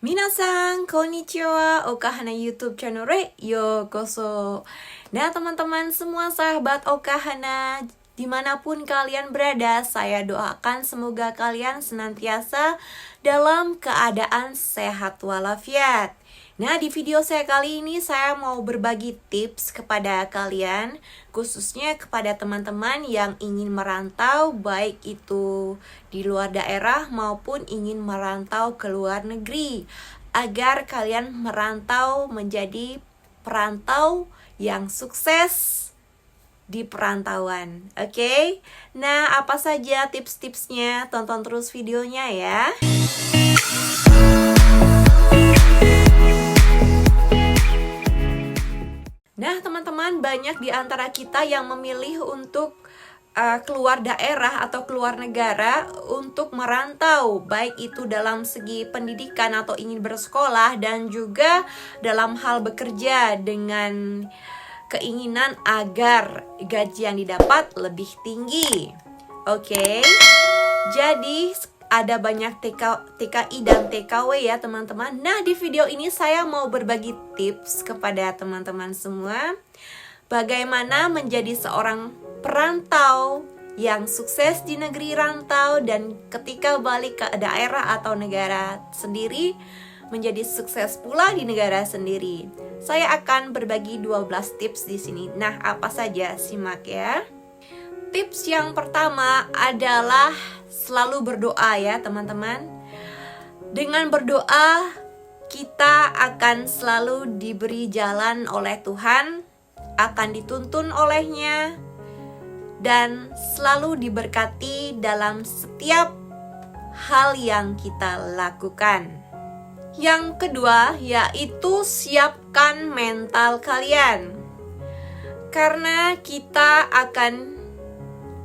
Minasan, konnichiwa, Okahana YouTube channel yokoso. Nah teman-teman semua sahabat Okahana, dimanapun kalian berada, saya doakan semoga kalian senantiasa dalam keadaan sehat walafiat. Nah di video saya kali ini saya mau berbagi tips kepada kalian, khususnya kepada teman-teman yang ingin merantau, baik itu di luar daerah maupun ingin merantau ke luar negeri, agar kalian merantau menjadi perantau yang sukses di perantauan. Oke? Nah, apa saja tips-tipsnya? Tonton terus videonya ya. Nah, teman-teman, banyak di antara kita yang memilih untuk keluar daerah atau keluar negara untuk merantau, baik itu dalam segi pendidikan atau ingin bersekolah, dan juga dalam hal bekerja dengan keinginan agar gaji yang didapat lebih tinggi. Oke, jadi ada banyak TKI dan TKW ya teman-teman. Nah di video ini saya mau berbagi tips kepada teman-teman semua, bagaimana menjadi seorang perantau yang sukses di negeri rantau, dan ketika balik ke daerah atau negara sendiri menjadi sukses pula di negara sendiri. Saya akan berbagi 12 tips di sini. Nah, apa saja? Simak ya. Tips yang pertama adalah selalu berdoa ya, teman-teman. Dengan berdoa, kita akan selalu diberi jalan oleh Tuhan, akan dituntun olehnya, dan selalu diberkati dalam setiap hal yang kita lakukan. Yang kedua yaitu siapkan mental kalian, karena kita akan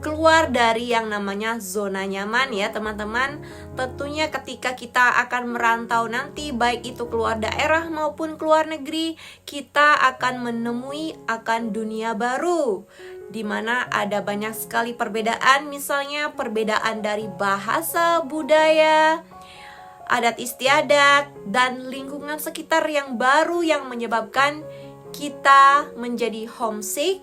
keluar dari yang namanya zona nyaman ya teman-teman. Tentunya ketika kita akan merantau nanti, baik itu keluar daerah maupun keluar negeri, kita akan menemui akan dunia baru, di mana ada banyak sekali perbedaan, misalnya perbedaan dari bahasa, budaya, adat istiadat, dan lingkungan sekitar yang baru yang menyebabkan kita menjadi homesick.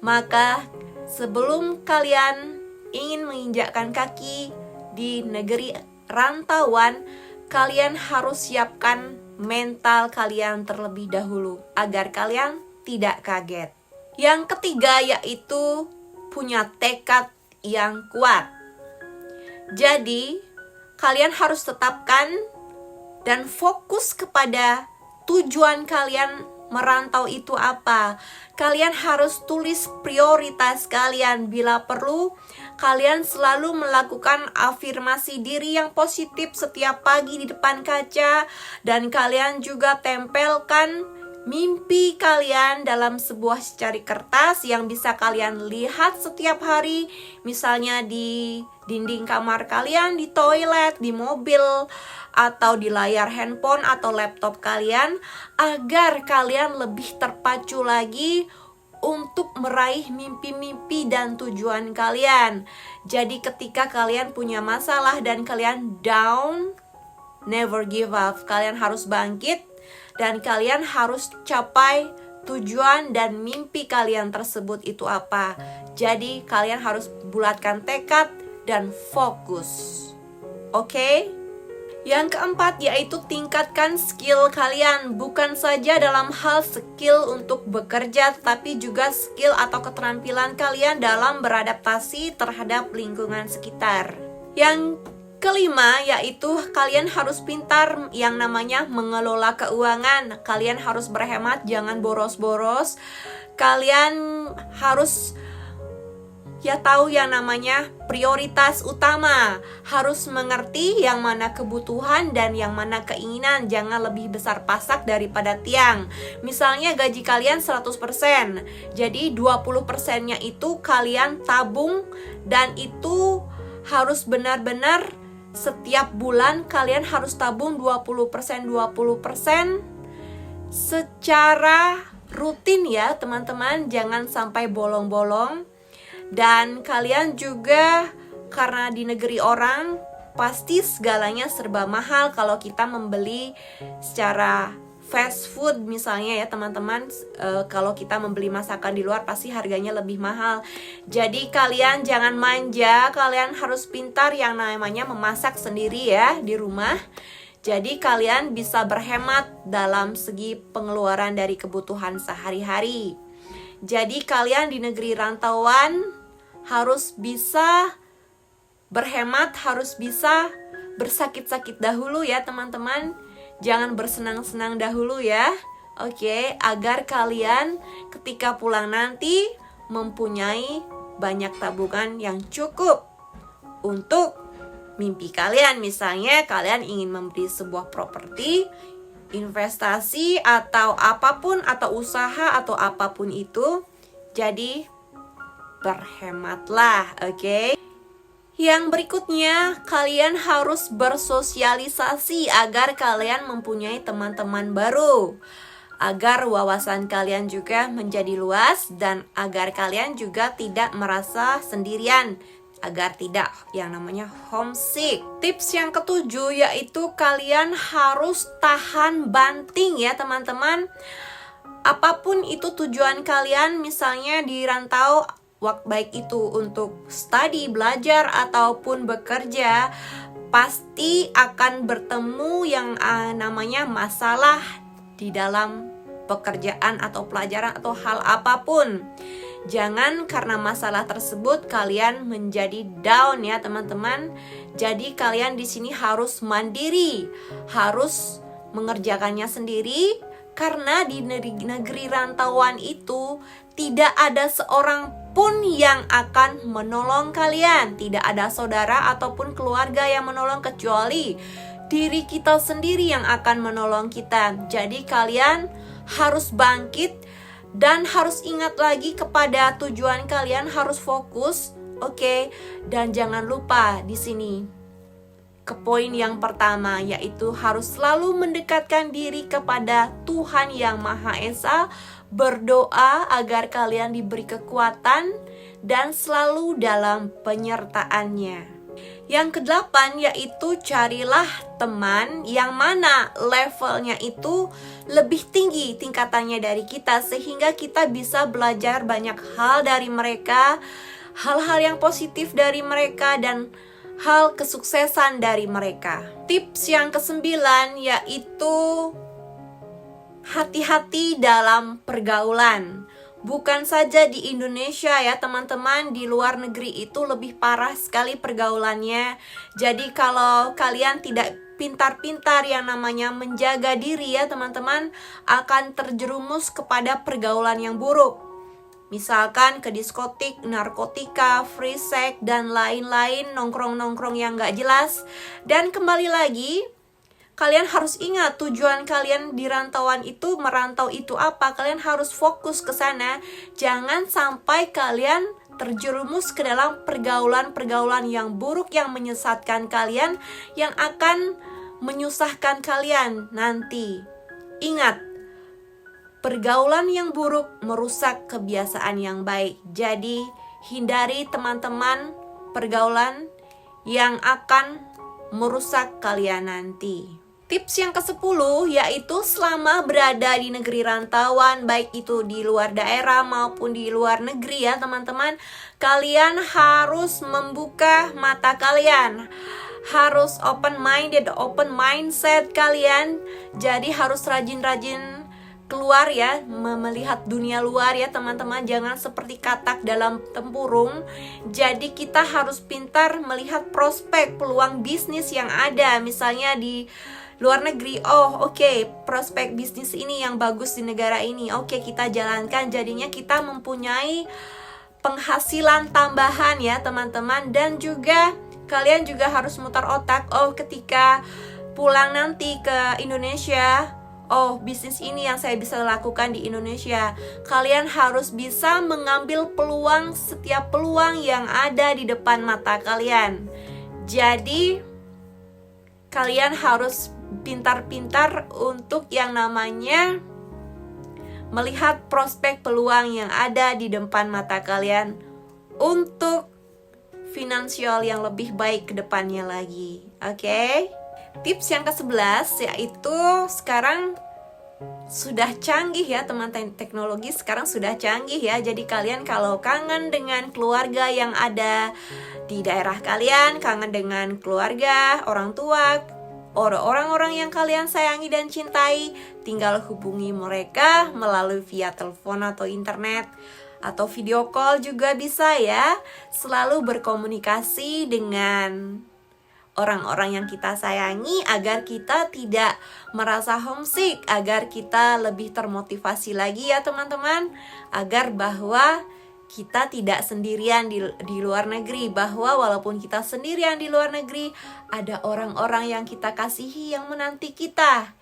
Maka sebelum kalian ingin menginjakkan kaki di negeri rantauan, kalian harus siapkan mental kalian terlebih dahulu agar kalian tidak kaget. Yang ketiga yaitu punya tekad yang kuat. Jadi kalian harus tetapkan dan fokus kepada tujuan kalian merantau itu apa. Kalian harus tulis prioritas kalian. Bila perlu, kalian selalu melakukan afirmasi diri yang positif setiap pagi di depan kaca, dan kalian juga tempelkan mimpi kalian dalam sebuah secari kertas yang bisa kalian lihat setiap hari, misalnya di dinding kamar kalian, di toilet, di mobil, atau di layar handphone atau laptop kalian, agar kalian lebih terpacu lagi untuk meraih mimpi-mimpi dan tujuan kalian. Jadi ketika kalian punya masalah dan kalian down, never give up. Kalian harus bangkit dan kalian harus capai tujuan dan mimpi kalian tersebut itu apa. Jadi kalian harus bulatkan tekad dan fokus. Oke? Yang keempat yaitu tingkatkan skill kalian. Bukan saja dalam hal skill untuk bekerja, tetapi juga skill atau keterampilan kalian dalam beradaptasi terhadap lingkungan sekitar. Yang kelima yaitu kalian harus pintar yang namanya mengelola keuangan. Kalian harus berhemat, jangan boros-boros. Kalian harus tahu yang namanya prioritas utama. Harus mengerti yang mana kebutuhan dan yang mana keinginan. Jangan lebih besar pasak daripada tiang. Misalnya gaji kalian 100%, jadi 20%-nya itu kalian tabung, dan itu harus benar-benar setiap bulan kalian harus tabung 20% secara rutin ya teman-teman. Jangan sampai bolong-bolong. Dan kalian juga karena di negeri orang, pasti segalanya serba mahal kalau kita membeli secara fast food misalnya ya teman-teman. Kalau kita membeli masakan di luar pasti harganya lebih mahal. Jadi kalian jangan manja, kalian harus pintar yang namanya memasak sendiri ya di rumah. Jadi kalian bisa berhemat dalam segi pengeluaran dari kebutuhan sehari-hari. Jadi kalian di negeri rantauan harus bisa berhemat, harus bisa bersakit-sakit dahulu ya teman-teman. Jangan bersenang-senang dahulu ya. Oke, agar kalian ketika pulang nanti mempunyai banyak tabungan yang cukup untuk mimpi kalian. Misalnya kalian ingin membeli sebuah properti, investasi atau apapun, atau usaha atau apapun itu. Jadi berhematlah, oke? Yang berikutnya, kalian harus bersosialisasi agar kalian mempunyai teman-teman baru, agar wawasan kalian juga menjadi luas dan agar kalian juga tidak merasa sendirian, agar tidak yang namanya homesick. Tips yang ketujuh yaitu kalian harus tahan banting ya teman-teman. Apapun itu tujuan kalian, misalnya di rantau, baik itu untuk study, belajar, ataupun bekerja, pasti akan bertemu yang namanya masalah di dalam pekerjaan atau pelajaran atau hal apapun. Jangan karena masalah tersebut kalian menjadi down ya teman-teman. Jadi kalian di sini harus mandiri, harus mengerjakannya sendiri. Karena di negeri rantauan itu tidak ada seorang pun yang akan menolong kalian. Tidak ada saudara ataupun keluarga yang menolong kecuali diri kita sendiri yang akan menolong kita. Jadi kalian harus bangkit dan harus ingat lagi kepada tujuan kalian, harus fokus, oke? Dan jangan lupa di sini ke poin yang pertama, yaitu harus selalu mendekatkan diri kepada Tuhan yang Maha Esa, berdoa agar kalian diberi kekuatan dan selalu dalam penyertaannya. Yang kedelapan yaitu carilah teman yang mana levelnya itu lebih tinggi tingkatannya dari kita, sehingga kita bisa belajar banyak hal dari mereka, hal-hal yang positif dari mereka dan hal kesuksesan dari mereka. Tips yang kesembilan yaitu hati-hati dalam pergaulan. Bukan saja di Indonesia ya teman-teman, di luar negeri itu lebih parah sekali pergaulannya. Jadi kalau kalian tidak pintar-pintar yang namanya menjaga diri ya teman-teman, akan terjerumus kepada pergaulan yang buruk. Misalkan ke diskotik, narkotika, free sex, dan lain-lain, nongkrong-nongkrong yang gak jelas. Dan kembali lagi, kalian harus ingat tujuan kalian di rantauan itu, merantau itu apa. Kalian harus fokus ke sana. Jangan sampai kalian terjerumus ke dalam pergaulan-pergaulan yang buruk yang menyesatkan kalian, yang akan menyusahkan kalian nanti. Ingat, pergaulan yang buruk merusak kebiasaan yang baik. Jadi, hindari teman-teman pergaulan yang akan merusak kalian nanti. Tips yang ke-10 yaitu selama berada di negeri rantauan, baik itu di luar daerah maupun di luar negeri ya teman-teman, kalian harus membuka mata kalian. Harus open minded, open mindset kalian. Jadi harus rajin-rajin keluar ya, melihat dunia luar ya teman-teman. Jangan seperti katak dalam tempurung. Jadi kita harus pintar melihat prospek, peluang bisnis yang ada. Misalnya di luar negeri, prospek bisnis ini yang bagus di negara ini, kita jalankan. Jadinya kita mempunyai penghasilan tambahan ya teman-teman. Dan juga kalian juga harus mutar otak, ketika pulang nanti ke Indonesia, bisnis ini yang saya bisa lakukan di Indonesia. Kalian harus bisa mengambil peluang, setiap peluang yang ada di depan mata kalian. Jadi kalian harus pintar-pintar untuk yang namanya melihat prospek peluang yang ada di depan mata kalian untuk finansial yang lebih baik ke depannya lagi. Oke? Tips yang ke-11 yaitu sekarang sudah canggih ya, teman teknologi sekarang sudah canggih ya. Jadi kalian kalau kangen dengan keluarga yang ada di daerah kalian, kangen dengan keluarga, orang tua, orang-orang yang kalian sayangi dan cintai, tinggal hubungi mereka melalui via telepon atau internet atau video call juga bisa ya. Selalu berkomunikasi dengan orang-orang yang kita sayangi agar kita tidak merasa homesick, agar kita lebih termotivasi lagi ya teman-teman, agar bahwa kita tidak sendirian di luar negeri, bahwa walaupun kita sendirian di luar negeri, ada orang-orang yang kita kasihi yang menanti kita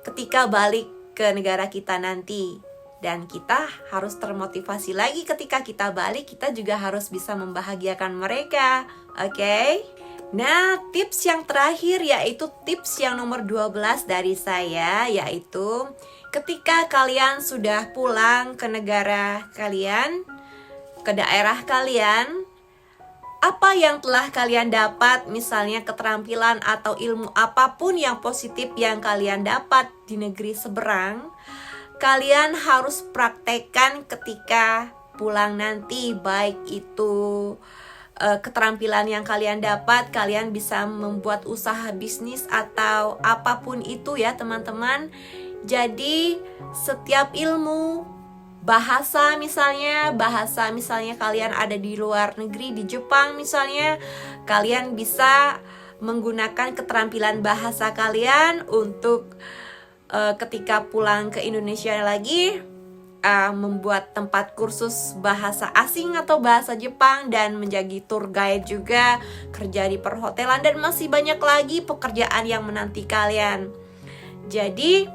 ketika balik ke negara kita nanti. Dan kita harus termotivasi lagi ketika kita balik, kita juga harus bisa membahagiakan mereka. Oke? Nah, tips yang terakhir yaitu tips yang nomor 12 dari saya, yaitu ketika kalian sudah pulang ke negara kalian, ke daerah kalian, apa yang telah kalian dapat, misalnya keterampilan atau ilmu apapun yang positif yang kalian dapat di negeri seberang, kalian harus praktekkan ketika pulang nanti, baik itu keterampilan yang kalian dapat, kalian bisa membuat usaha bisnis atau apapun itu ya teman-teman. Jadi setiap ilmu, bahasa misalnya kalian ada di luar negeri, di Jepang misalnya, kalian bisa menggunakan keterampilan bahasa kalian untuk ketika pulang ke Indonesia lagi, membuat tempat kursus bahasa asing atau bahasa Jepang, dan menjadi tour guide juga, kerja di perhotelan, dan masih banyak lagi pekerjaan yang menanti kalian. Jadi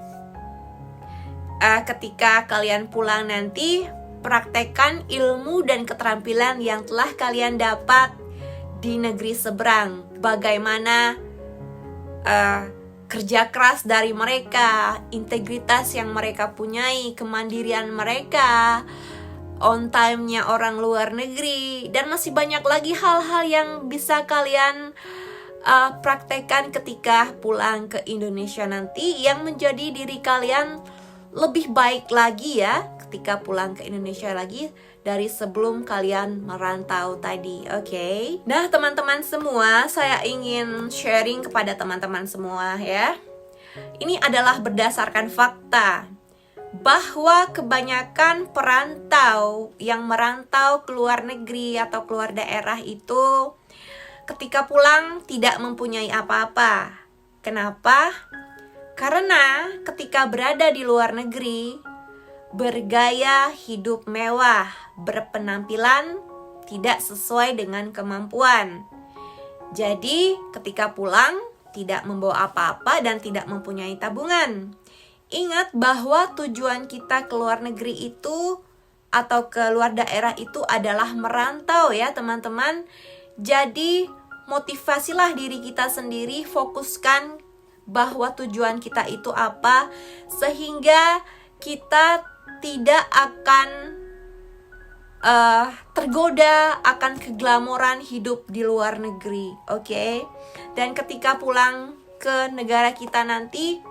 ketika kalian pulang nanti, praktekkan ilmu dan keterampilan yang telah kalian dapat di negeri seberang. Bagaimana kerja keras dari mereka, integritas yang mereka punyai, kemandirian mereka, on time-nya orang luar negeri, dan masih banyak lagi hal-hal yang bisa kalian praktekkan ketika pulang ke Indonesia nanti, yang menjadi diri kalian lebih baik lagi ya ketika pulang ke Indonesia lagi dari sebelum kalian merantau tadi. Oke. Nah teman-teman semua, saya ingin sharing kepada teman-teman semua ya. Ini adalah berdasarkan fakta bahwa kebanyakan perantau yang merantau ke luar negeri atau keluar daerah itu ketika pulang tidak mempunyai apa-apa. Kenapa? Karena ketika berada di luar negeri, bergaya hidup mewah, berpenampilan tidak sesuai dengan kemampuan. Jadi ketika pulang tidak membawa apa-apa dan tidak mempunyai tabungan. Ingat bahwa tujuan kita ke luar negeri itu atau ke luar daerah itu adalah merantau ya teman-teman. Jadi motivasilah diri kita sendiri, fokuskan bahwa tujuan kita itu apa, sehingga kita tidak akan tergoda akan keglamoran hidup di luar negeri, oke? Dan ketika pulang ke negara kita nanti,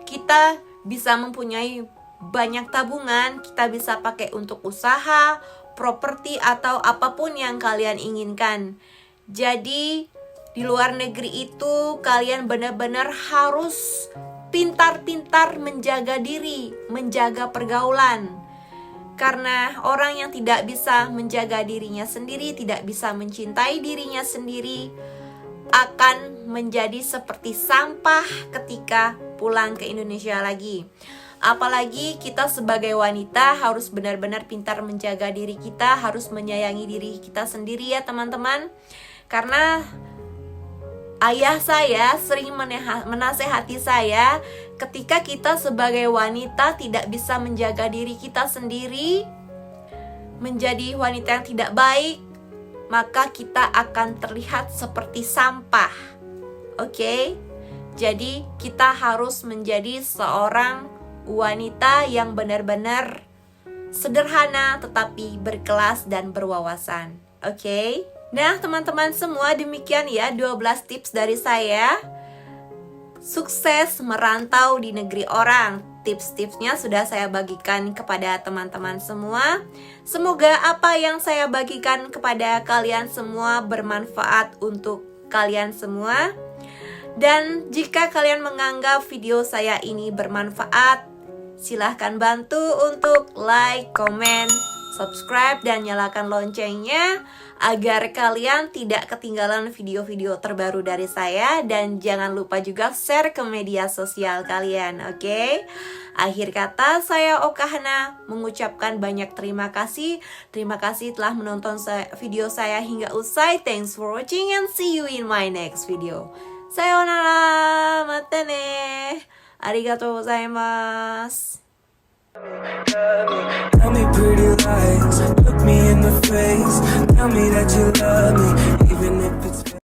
kita bisa mempunyai banyak tabungan, kita bisa pakai untuk usaha, properti, atau apapun yang kalian inginkan. Jadi di luar negeri itu kalian benar-benar harus pintar-pintar menjaga diri, menjaga pergaulan. Karena orang yang tidak bisa menjaga dirinya sendiri, tidak bisa mencintai dirinya sendiri, akan menjadi seperti sampah ketika pulang ke Indonesia lagi. Apalagi kita sebagai wanita harus benar-benar pintar menjaga diri kita, harus menyayangi diri kita sendiri ya teman-teman. Karena ayah saya sering menasehati saya, ketika kita sebagai wanita tidak bisa menjaga diri kita sendiri, menjadi wanita yang tidak baik, maka kita akan terlihat seperti sampah. Oke? Jadi kita harus menjadi seorang wanita yang benar-benar sederhana tetapi berkelas dan berwawasan. Oke? Nah, teman-teman semua, demikian ya 12 tips dari saya sukses merantau di negeri orang. Tips-tipsnya sudah saya bagikan kepada teman-teman semua. Semoga apa yang saya bagikan kepada kalian semua bermanfaat untuk kalian semua. Dan jika kalian menganggap video saya ini bermanfaat, silahkan bantu untuk like, comment, subscribe, dan nyalakan loncengnya agar kalian tidak ketinggalan video-video terbaru dari saya. Dan jangan lupa juga share ke media sosial kalian, oke? Akhir kata, saya Okahana mengucapkan banyak terima kasih. Terima kasih telah menonton video saya hingga usai. Thanks for watching and see you in my next video. Sayonara, mata ne. Arigatou gozaimasu. Tell me pretty lies, look me in the face, tell me that you love me, even if it's